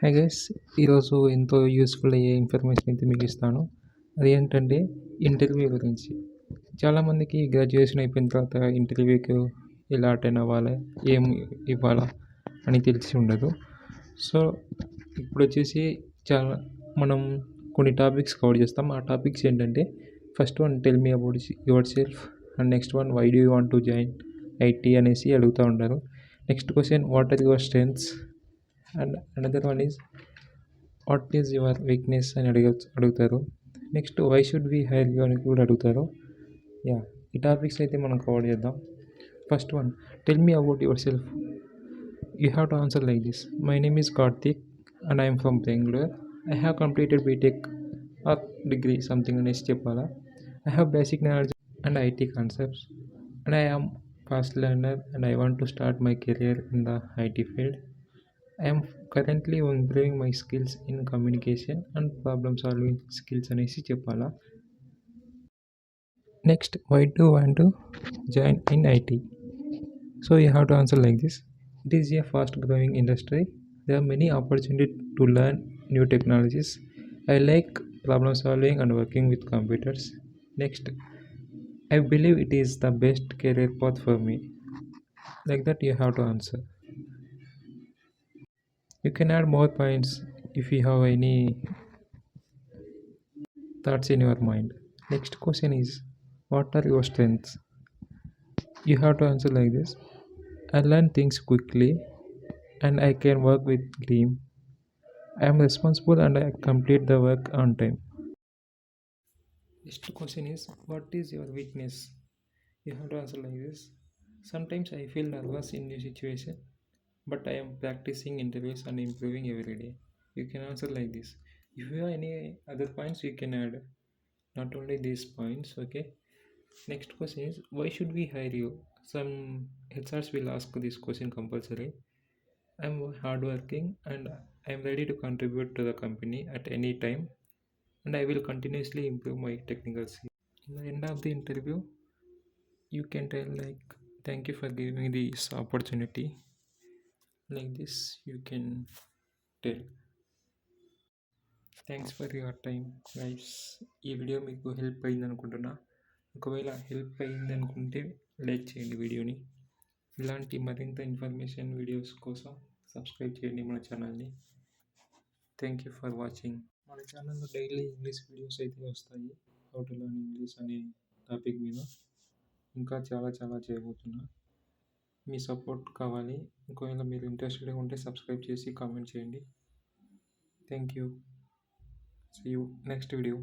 Hi guys, ఈరోజు ఎంతో useful అయ్యే ఇన్ఫర్మేషన్ అయితే మీకు ఇస్తాను. అదేంటంటే ఇంటర్వ్యూ గురించి. చాలామందికి గ్రాడ్యుయేషన్ అయిపోయిన తర్వాత ఇంటర్వ్యూకి ఎలా అటెండ్ అవ్వాలి, ఏం ఇవ్వాలా అని తెలిసి ఉండదు. సో ఇప్పుడు వచ్చేసి చాలా మనం కొన్ని టాపిక్స్ కవర్ చేస్తాం. ఆ టాపిక్స్ ఏంటంటే first one tell me about yourself, and next one why do you want to join IT అనేసి అడుగుతూ ఉంటారు. Next question what are your strengths, and another one is what is your weakness అని అడుగుతారు. Next why should we hire you అని కూడా అడుగుతారు. Yeah, ఈ topics అయితే మనం కవర్ చేద్దాం. First one, tell me about yourself. You have to answer like this: my name is Karthik and I'm from Bengaluru. I have completed BTech or degree something అనేసి చెప్పాలా. I have basic knowledge and IT concepts, and I am fast learner and I want to start my career in the IT field. I am currently improving my skills in communication and problem solving skills అనేసి చెప్పాలా. Next, why do you want to join in IT? So you have to answer like this: it is a fast growing industry. There are many opportunities to learn new technologies. I like problem solving and working with computers. Next, I believe it is the best career path for me. Like that you have to answer. You can add more points if you have any thoughts in your mind. Next question is, what are your strengths? You have to answer like this: I learn things quickly and I can work with team. I am responsible and I complete the work on time. Next question is, what is your weakness? You have to answer like this: sometimes I feel nervous in new situation, but I am practicing interviews and improving every day. You can answer like this. If you have any other points, you can add. Not only these points, okay. Next question is, why should we hire you? Some HRs will ask this question compulsory. I'm hardworking and I'm ready to contribute to the company at any time, and I will continuously improve my technical skills. In the end of the interview, you can tell like, thank you for giving me this opportunity. Like this you can tell. Thanks for your time guys. ఈ video మీకు help అయింది అనుకుంటున్నా. ఒకవేళ help అయింది అనుకుంటే like చేయండి వీడియోని. ఇలాంటి మరింత ఇన్ఫర్మేషన్ వీడియోస్ కోసం సబ్స్క్రైబ్ చేయండి మన ఛానల్ని. Thank you for watching. మన ఛానల్లో డైలీ ఇంగ్లీష్ వీడియోస్ అయితే వస్తాయి. హౌ టు లెర్న్ ఇంగ్లీష్ అనే టాపిక్ మీద ఇంకా చాలా చాలా చేయబోతున్నా. మీ సపోర్ట్ కావాలి. ఒకవేళ మీరు ఇంట్రెస్టెడ్గా ఉంటే సబ్స్క్రైబ్ చేసి కామెంట్ చేయండి. Thank you. See you next video.